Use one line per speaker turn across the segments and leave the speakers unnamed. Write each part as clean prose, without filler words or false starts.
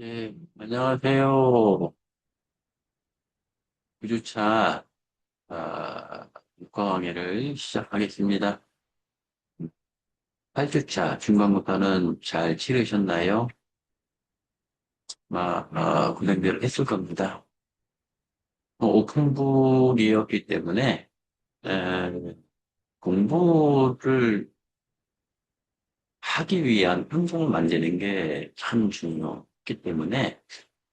예, 안녕하세요. 9주차, 육강회를 시작하겠습니다. 8주차 중간고사는 잘 치르셨나요? 고생들 했을 겁니다. 오픈북이었기 때문에, 에, 공부를 하기 위한 환경을 만드는 게 참 중요했기 때문에,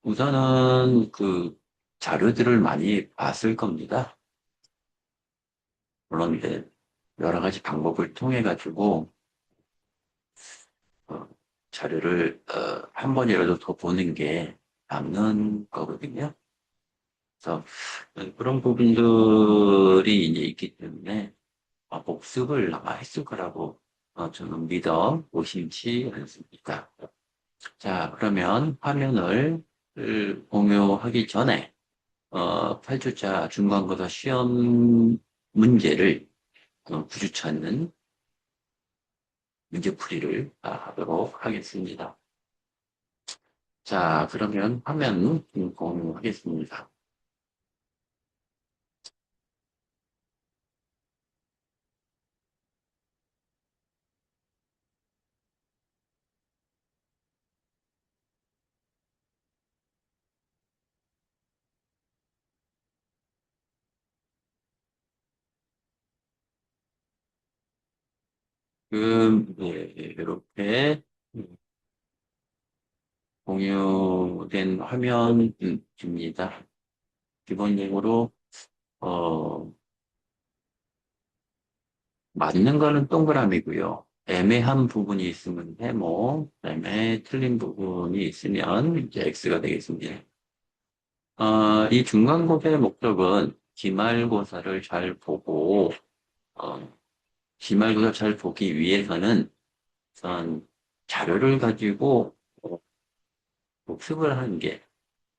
우선은 그 자료들을 많이 봤을 겁니다. 물론 이제 여러 가지 방법을 통해 가지고 어, 자료를 한 번이라도 더 보는 게 남는 거거든요. 그래서 그런 부분들이 이제 있기 때문에 복습을 아마 했을 거라고 저는 믿어 의심치 않습니다. 자, 그러면 화면을 공유하기 전에 8주차 중간고사 시험 문제를 9주차는 문제풀이를 하도록 하겠습니다. 자, 그러면 화면 공유하겠습니다. 이렇게 공유된 화면입니다. 기본적으로, 어, 맞는 거는 동그라미고요. 애매한 부분이 있으면 세모, 그다음에 틀린 부분이 있으면 이제 X가 되겠습니다. 이 중간고사의 목적은 기말고사를 잘 보고, 어, 기말고사 잘 보기 위해서는 우선 자료를 가지고 복습을 하는 게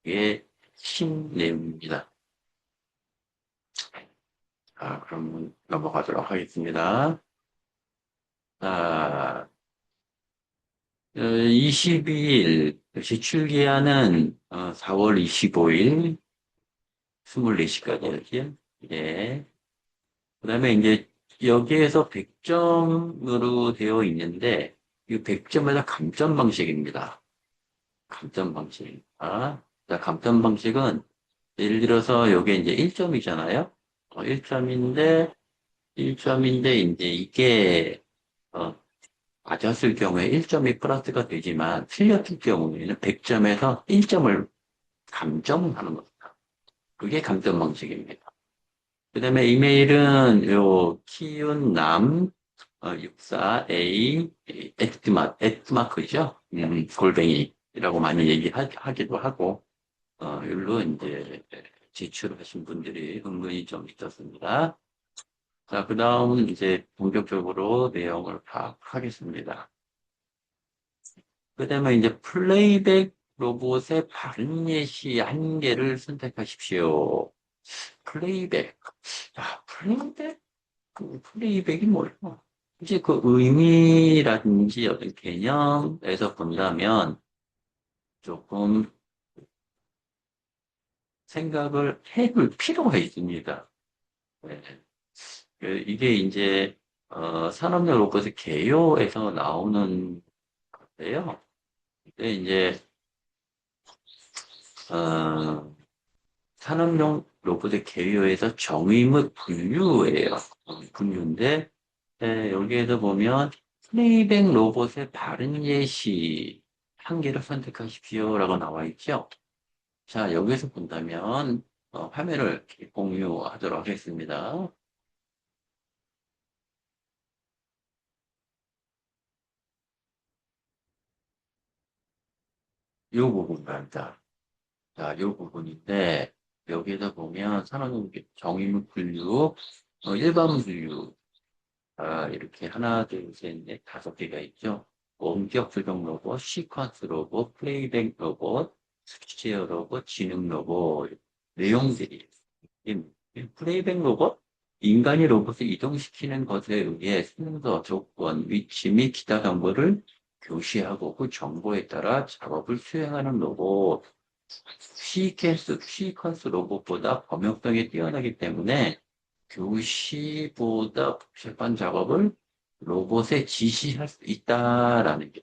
이게 핵심 내용입니다. 자, 그럼 넘어가도록 하겠습니다. 자, 22일, 제출기한은 4월 25일, 24시까지였지. 예. 그 다음에 이제 여기에서 100점으로 되어 있는데, 이 100점에서 감점 방식입니다. 감점 방식. 자, 감점 방식은 예를 들어서 여기 이제 1점이잖아요. 1점인데, 1점인데, 이제 이게, 어, 맞았을 경우에 1점이 플러스가 되지만, 틀렸을 경우에는 100점에서 1점을 감점하는 겁니다. 그게 감점 방식입니다. 그 다음에 이메일은 요, 키운남, 64A, 에트마크죠? 골뱅이라고 많이 얘기하기도 하고, 일로 이제 제출하신 분들이 은근히 좀 있었습니다. 자, 그 다음 이제 본격적으로 내용을 파악하겠습니다. 그 다음에 이제 플레이백 로봇의 발음 예시 한 개를 선택하십시오. 플레이백. 자, 플레이백? 그 플레이백이 뭘까? 이제 그 의미라든지 어떤 개념에서 본다면 조금 생각을 해볼 필요가 있습니다. 네. 이게 이제 산업용 로봇의 개요에서 나오는 건데요. 근데 이제 어, 산업용 로봇의 개요에서 정의 및 분류예요. 분류인데 여기에서 보면 플레이백 로봇의 바른 예시 한 개를 선택하십시오라고 나와 있죠. 자, 여기서 본다면 화면을 공유하도록 하겠습니다. 이 부분입니다. 자, 이 부분인데 여기에서 보면 산업용 정의 및 분류, 일반 분류 이렇게 하나, 둘, 셋, 넷, 다섯 개가 있죠. 원격 조정 로봇, 시퀀스 로봇, 플레이백 로봇, 스치어 로봇, 지능 로봇 내용들이 플레이백 로봇, 인간이 로봇을 이동시키는 것에 의해 순서, 조건, 위치 및 기타 정보를 교시하고 그 정보에 따라 작업을 수행하는 로봇. 시퀀스 로봇보다 범용성이 뛰어나기 때문에 교시보다 복잡한 작업을 로봇에 지시할 수 있다라는 게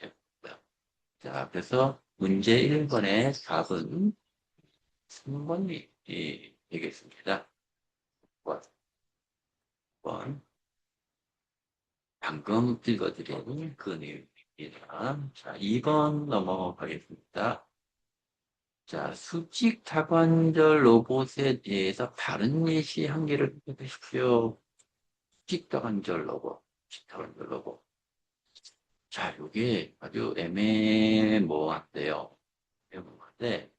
됩니다. 자, 그래서 문제 1번의 답은 3번이 되겠습니다. 1번. 방금 읽어드린 그 내용입니다. 자, 2번 넘어가겠습니다. 자, 수직 다관절 로봇에 대해서 바른 예시 한 개를 해주십시오. 수직 다관절 로봇, 수직 다관절 로봇. 자, 이게 아주 애매모호한데요. 애매모호한데,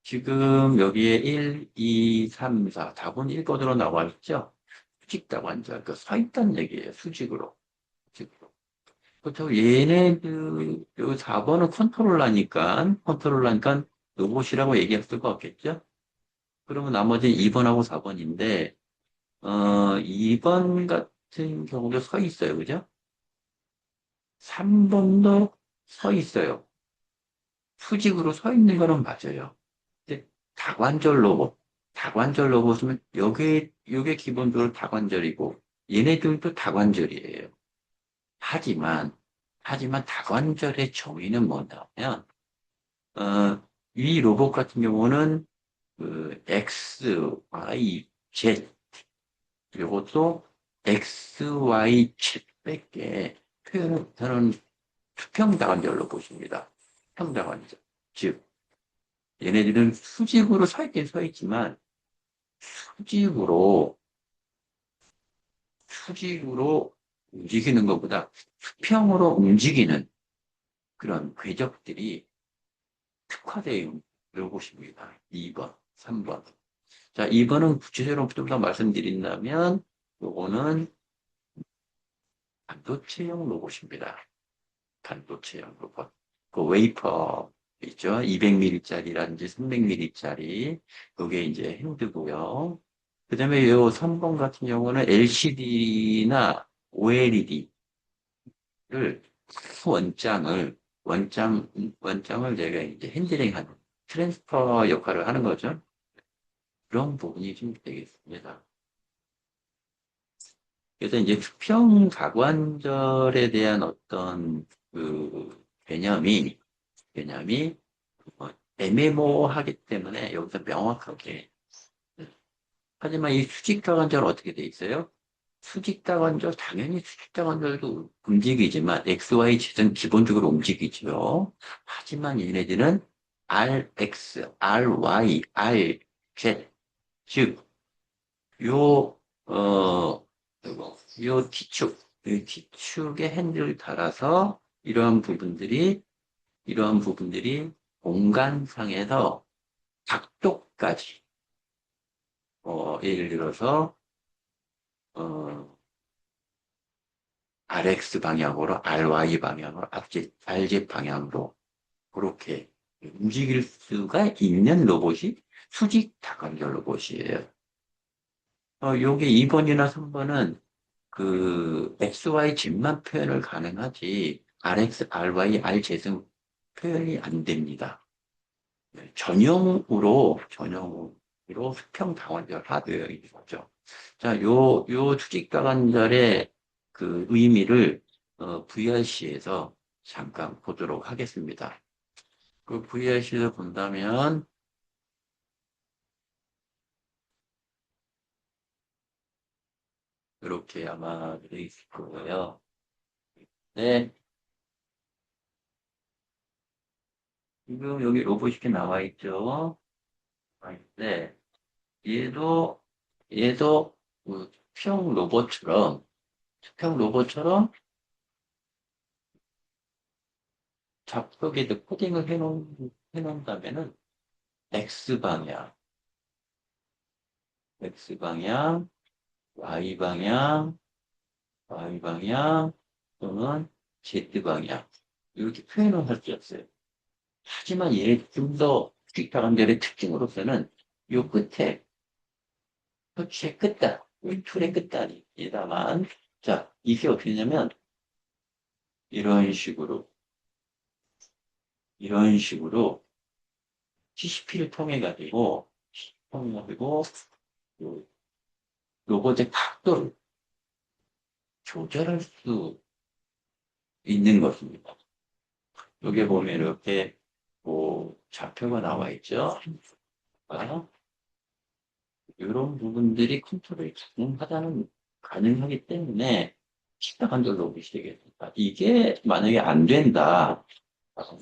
지금 여기에 1, 2, 3, 4, 답은 1번으로 나와 있죠? 수직 다관절, 그 서 있다는 얘기예요. 수직으로. 수직으로. 그렇다고 얘네들, 요 4번은 컨트롤러니까 로봇이라고 얘기할 수가 없겠죠? 그러면 나머지 2번하고 4번인데, 2번 같은 경우도 서 있어요. 그죠? 3번도 서 있어요. 수직으로 서 있는 거는 맞아요. 근데 다관절 로봇은 요게 기본적으로 다관절이고, 얘네들도 다관절이에요. 하지만, 다관절의 정의는 뭐냐면, 이 로봇 같은 경우는 그 X, Y, Z 이것도 X, Y, Z밖에 표현을 못하는 수평다관절로 보십니다. 수평다관절. 즉, 얘네들은 수직으로 서 있긴 서 있지만, 수직으로, 수직으로 움직이는 것보다 수평으로 움직이는 그런 궤적들이 특화되어 있는 로봇입니다. 2번, 3번. 자, 2번은 구체적으로 좀 더 말씀드린다면, 요거는 반도체용 로봇입니다. 반도체용 로봇. 그 웨이퍼 있죠? 200mm짜리라든지 300mm짜리. 그게 이제 핸드고요. 그 다음에 요 3번 같은 경우는 LCD나 OLED를 원장을 제가 이제 핸들링하는 트랜스퍼 역할을 하는 거죠. 그런 부분이 좀 되겠습니다. 그래서 이제 수평 가관절에 대한 어떤 그 개념이 애매모호하기 때문에 여기서 명확하게. 하지만 이 수직다관절 어떻게 돼 있어요? 수직다관절 당연히 수직다관절도 움직이지만 XYZ는 기본적으로 움직이죠. 하지만 얘네들은 RX, RY, RZ 즉 요, 어, 요 T축, 이 T축의 핸들을 달아서 이러한 부분들이 공간상에서 각도까지, 예를 들어서, 어, RX 방향으로, RY 방향으로, RZ 방향으로, 그렇게 움직일 수가 있는 로봇이 수직 다관절 로봇이에요. 요게 2번이나 3번은 그 XY 집만 표현을 가능하지 RX, RY, RZ는 표현이 안 됩니다. 전용으로 수평 다관절 하드웨어 있죠. 자, 요 수직 다관절의 그 의미를 VRC에서 잠깐 보도록 하겠습니다. 그 VRC에서 본다면 이렇게 아마 되어 있을 거예요. 네, 지금 여기 로봇이 이렇게 나와 있죠. 네, 얘도 얘도 그 수평 로봇처럼 잡속에도 코딩을 해놓는다면은 X방향, X방향, Y방향, Y방향 또는 Z방향 이렇게 표현을 할 수 있어요. 하지만 얘 좀 더 수직다관절의 특징으로서는 요 끝에 터치의 끝단, 이 툴의 끝단이 에다만 자 이게 어떻게 되냐면 이런 식으로 TCP를 통해 가지고 그 로봇의 각도를 조절할 수 있는 것입니다. 여기 보면 이렇게 뭐 좌표가 나와 있죠. 이런 부분들이 컨트롤이 가능하기 때문에 식당한절 로봇이 되겠습니다. 이게 만약에 안 된다.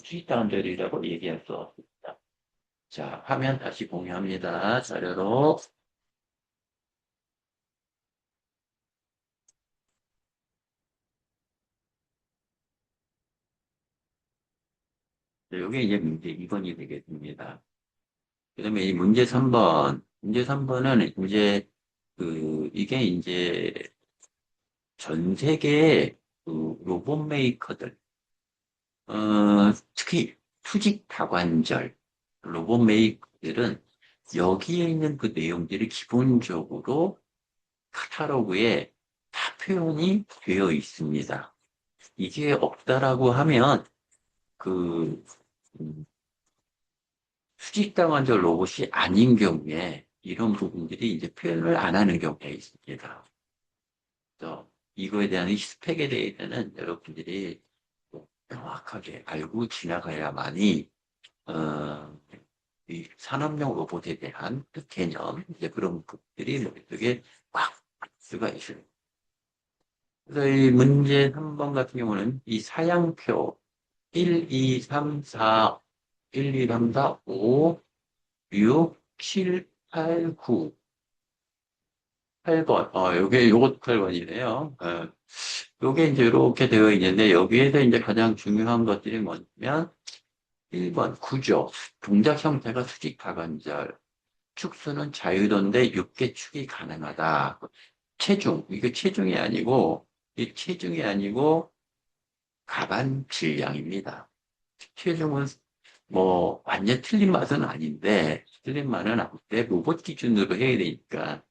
식당한절이라고 얘기할 수 없습니다. 자, 화면 다시 공유합니다. 자료로. 네, 이게 이제 문제 2번이 되겠습니다. 그 다음에 이 문제 3번. 문제 3번은 이제, 이게 이제 전 세계 로봇 메이커들, 특히 수직 다관절 로봇 메이커들은 여기에 있는 그 내용들이 기본적으로 카탈로그에 다 표현이 되어 있습니다. 이게 없다라고 하면 그 수직다관절 로봇이 아닌 경우에 이런 부분들이 이제 표현을 안 하는 경우가 있습니다. 그래서 이거에 대한 이 스펙에 대해서는 여러분들이 명확하게 알고 지나가야만이 이 산업용 로봇에 대한 그 개념, 이제 그런 부분들이 머릿속에 꽉 수가 있어요. 그래서 이 문제 3번 같은 경우는 이 사양표 1, 2, 3, 4, 1, 2, 3, 4, 5, 6, 7, 8, 9, 8번. 요것도 8번이네요. 요게 이제 이렇게 되어 있는데, 여기에서 이제 가장 중요한 것들이 뭐냐면, 1번, 구조. 동작 형태가 수직 다관절. 축수는 자유도인데 6개 축이 가능하다. 체중. 이게 체중이 아니고, 가반 질량입니다. 체중은 뭐, 완전 틀린 맛은 아닌데, 틀린 말은 아닌데, 로봇 기준으로 해야 되니까,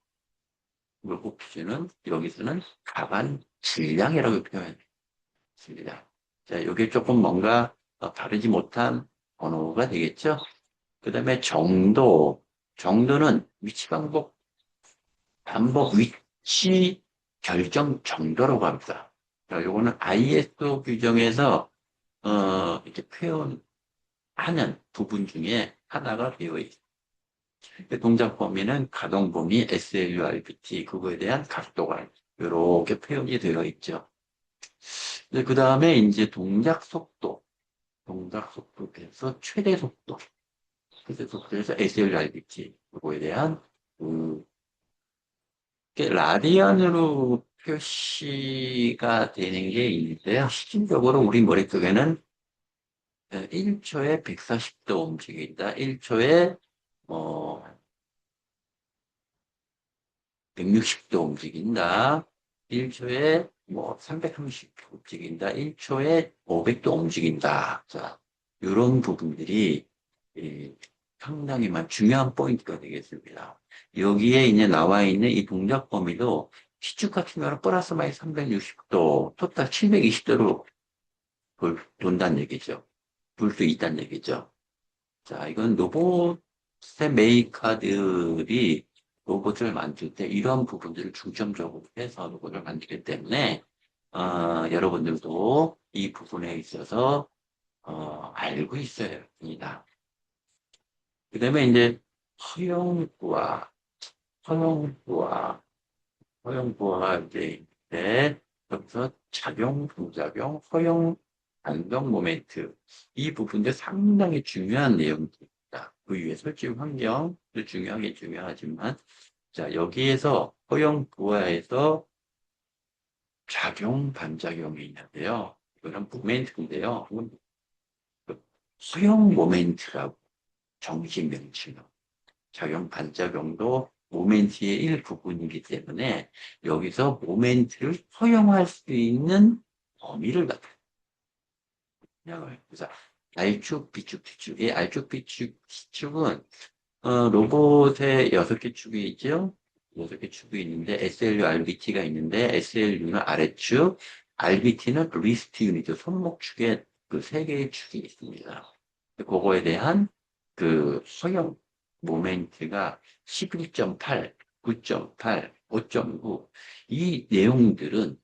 로봇 기준은 여기서는 가반 질량이라고 표현했습니다. 자, 이게 조금 뭔가 다르지 못한 언어가 되겠죠? 그 다음에 정도는 반복 위치 결정 정도라고 합니다. 자, 요거는 ISO 규정에서, 이렇게 표현하는 부분 중에 하나가 되어 있습니다. 동작 범위는 가동 범위, SLURBT, 그거에 대한 각도가 이렇게 표현이 되어 있죠. 그 다음에 이제 동작 속도에서 최대 속도에서 SLRBT, 그거에 대한, 그, 이게 라디안으로 표시가 되는 게 있는데요. 실질적으로 우리 머릿속에는 1초에 140도 움직인다. 1초에, 160도 움직인다. 1초에 330도 움직인다. 1초에 500도 움직인다. 자, 이런 부분들이 상당히만 중요한 포인트가 되겠습니다. 여기에 이제 나와 있는 이 동작 범위도 시축 같은 경우는 플러스 마이너스 360도, 토탈 720도로 돈다는 얘기죠. 돌 수 있다는 얘기죠. 자, 이건 로봇의 메이커들이 로봇을 만들 때 이런 부분들을 중점적으로 해서 로봇을 만들기 때문에 여러분들도 이 부분에 있어서 알고 있어야 합니다. 그 다음에 이제 허용부와 허용부와 허용부와 이제 여기서 작용, 부작용, 허용, 반경 모멘트 이 부분도 상당히 중요한 내용입니다. 그 위에 설정 환경도 중요하지만 자 여기에서 허용 부하에서 작용 반작용이 있는데요. 이거는 모멘트인데요. 허용 모멘트라고 정식 명칭으로 작용 반작용도 모멘트의 일부분이기 때문에 여기서 모멘트를 허용할 수 있는 범위를 갖다 그래서 R축, B축, T축. 이 R축, B축, T축은 로봇에 6개 축이 있죠. 6개 축이 있는데 SLU, RBT가 있는데 SLU는 아래축, RBT는 리스트 유니트, 손목축에 그 세 개의 축이 있습니다. 그거에 대한 그 허용 모멘트가 11.8, 9.8, 5.9. 이 내용들은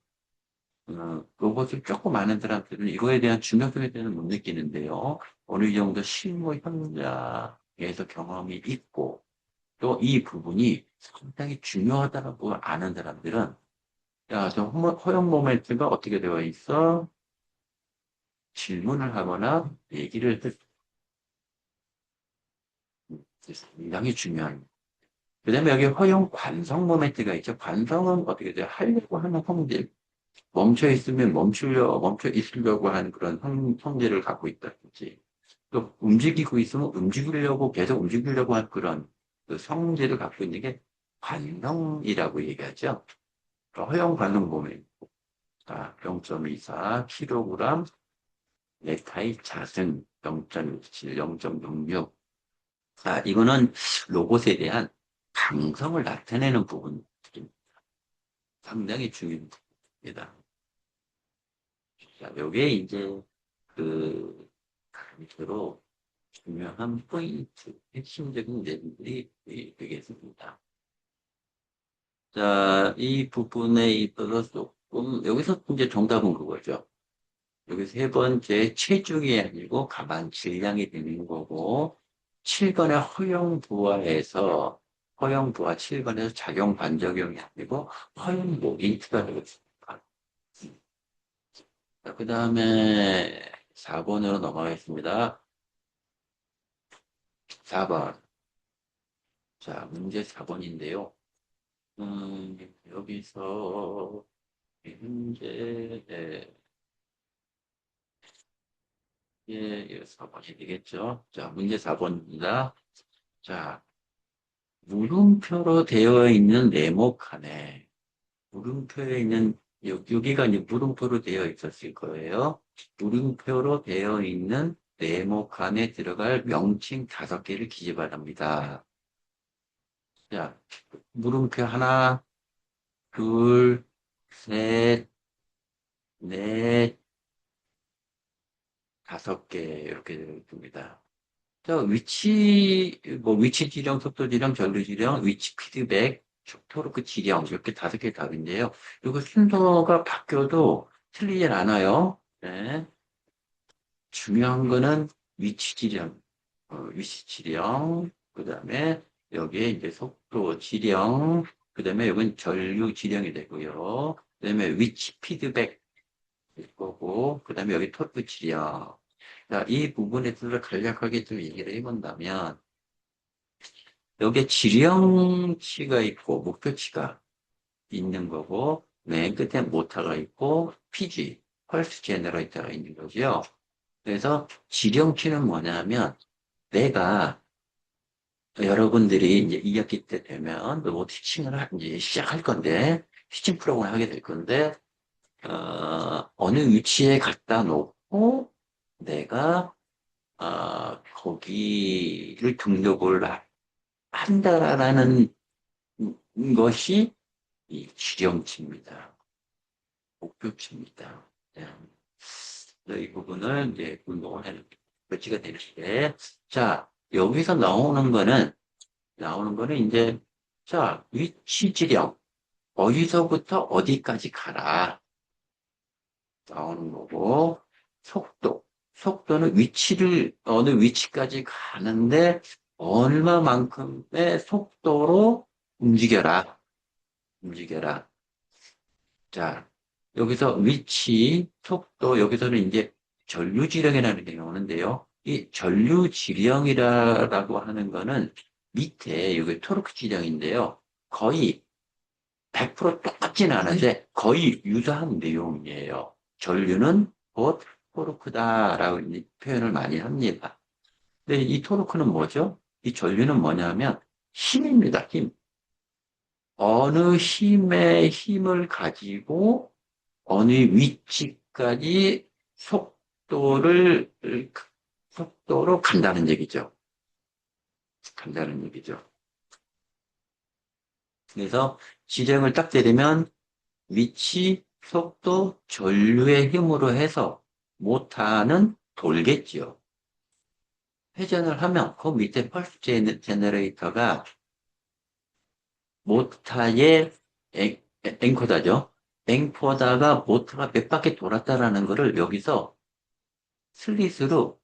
로봇을 조금 아는 사람들은 이거에 대한 중요성에 대해서는 못 느끼는데요. 어느 정도 실무 현장에서 경험이 있고 또 이 부분이 상당히 중요하다고 아는 사람들은 야, 저 허용 모멘트가 어떻게 되어 있어? 질문을 하거나 얘기를 굉장히 중요한. 그 다음에 여기 허용 관성 모멘트가 있죠. 관성은 어떻게 돼요? 하려고 하는 성질. 멈춰 있으면 멈춰 있으려고 하는 그런 성질을 갖고 있다든지. 또 움직이고 있으면 계속 움직이려고 하는 그런 그 성질을 갖고 있는 게 관성이라고 얘기하죠. 그러니까 허용 관성 모멘트. 0.24 kg 넥타이 자승 0.67, 0.66. 이거는 로봇에 대한 강성을 나타내는 부분입니다. 상당히 중요한 부분입니다. 자, 요게 이제 그 강제로 중요한 포인트, 핵심적인 내용들이 되겠습니다. 자, 이 부분에 있어서 조금, 여기서 이제 정답은 그거죠. 여기 세 번째, 체중이 아니고 가방 질량이 되는 거고, 7번의 허용 부하에서 7번에서 작용 반작용이 아니고, 허용 모멘트가 되겠습니다. 자, 그 다음에 4번으로 넘어가겠습니다. 4번. 자, 문제 4번인데요. 여기서 문제, 예, 4번이 되겠죠. 자, 문제 4번입니다. 자, 물음표로 되어 있는 네모칸에, 물음표에 있는, 여기가 이제 물음표로 되어 있었을 거예요. 물음표로 되어 있는 네모칸에 들어갈 명칭 5개를 기재 바랍니다. 자, 물음표 하나, 둘, 셋, 넷, 5개, 이렇게 됩니다. 자, 위치 지령, 속도 지령, 전류 지령, 위치 피드백, 토르크 지령, 이렇게 5개 답인데요. 이거 순서가 바뀌어도 틀리진 않아요. 네. 중요한 거는 위치 지령, 그 다음에 여기에 이제 속도 지령, 그 다음에 이건 전류 지령이 되고요. 그 다음에 위치 피드백 될 거고, 그 다음에 여기 토르크 지령. 자, 이 부분에 대해서 간략하게 좀 얘기를 해본다면, 여기에 지령치가 있고, 목표치가 있는 거고, 맨 끝에 모터가 있고, PG, 펄스 제너레이터가 있는 거죠. 그래서 지령치는 뭐냐면, 내가 여러분들이 이제 2학기 때 되면 로봇 티칭을 이제 시작할 건데, 티칭 프로그램을 하게 될 건데, 어느 위치에 갖다 놓고, 내가 거기를 등록을 한다라는 것이 이 지령치입니다. 목표치입니다. 네. 이 부분을 이제 운동을 하는 배치가 되는데, 자, 여기서 나오는 거는 이제, 자, 위치 지령. 어디서부터 어디까지 가라. 나오는 거고, 속도. 속도는 어느 위치까지 가는데, 얼마만큼의 속도로 움직여라. 움직여라. 자, 여기서 위치, 속도, 여기서는 이제 전류지령이라는 게 나오는데요. 이 전류지령이라고 하는 거는 밑에 여기 토르크 지령인데요. 거의 100% 똑같지는 않은데 거의 유사한 내용이에요. 전류는 곧 토르크다라고 표현을 많이 합니다. 근데 이 토르크는 뭐죠? 이 전류는 뭐냐면 힘입니다. 힘. 어느 힘의 힘을 가지고 어느 위치까지 속도를, 속도로 간다는 얘기죠. 간다는 얘기죠. 그래서 지령을 딱 때리면 위치, 속도, 전류의 힘으로 해서 모터는 돌겠지요. 회전을 하면 그 밑에 펄스 제너레이터가 모터의 엔코더죠. 엔코더가 모터가 몇 바퀴 돌았다라는 것을 여기서 슬릿으로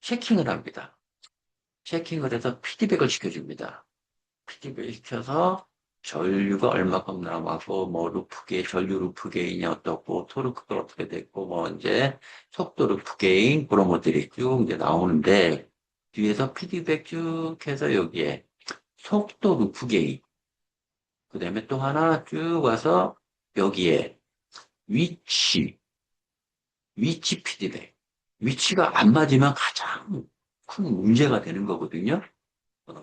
체킹을 합니다. 체킹을 해서 피드백을 시켜줍니다. 피드백 시켜서 전류가 얼마큼 남았고, 뭐, 전류 루프 게인이 어떻고, 토르크가 어떻게 됐고, 뭐, 이제, 속도 루프 게인, 그런 것들이 쭉 이제 나오는데, 뒤에서 피드백 쭉 해서 여기에 속도 루프 게인, 그 다음에 또 하나 쭉 와서 여기에 위치, 위치 피드백. 위치가 안 맞으면 가장 큰 문제가 되는 거거든요. 어,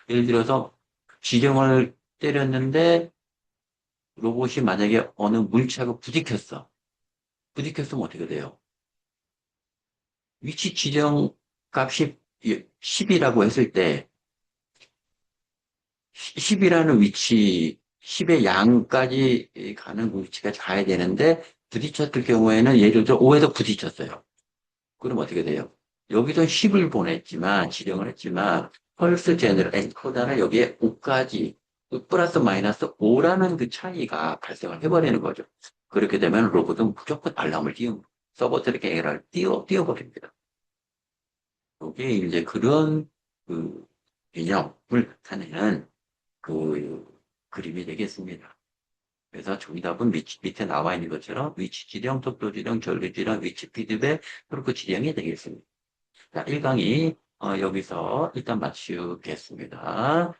예를 들어서 지령을 때렸는데 로봇이 만약에 어느 물체하고 부딪혔어. 부딪혔으면 어떻게 돼요? 위치 지정 값이 10이라고 했을 때 10이라는 위치, 10의 양까지 가는 위치가 가야 되는데 부딪혔을 경우에는 예를 들어 5에서 부딪혔어요. 그럼 어떻게 돼요? 여기서 10을 보냈지만, 지정을 했지만, 펄스 제너럴 엔코더는 여기에 5까지, 플러스 마이너스 5라는 그 차이가 발생을 해버리는 거죠. 그렇게 되면 로봇은 무조건 알람을 서버트랙 에러를 띄워버립니다. 이게 이제 그런 그 개념을 나타내는 그 그림이 되겠습니다. 그래서 정답은 밑에 나와 있는 것처럼 위치 지령, 속도 지령, 전류 지령, 위치 피드백, 그리고 지령이 되겠습니다. 자, 1강의 여기서 일단 마치겠습니다.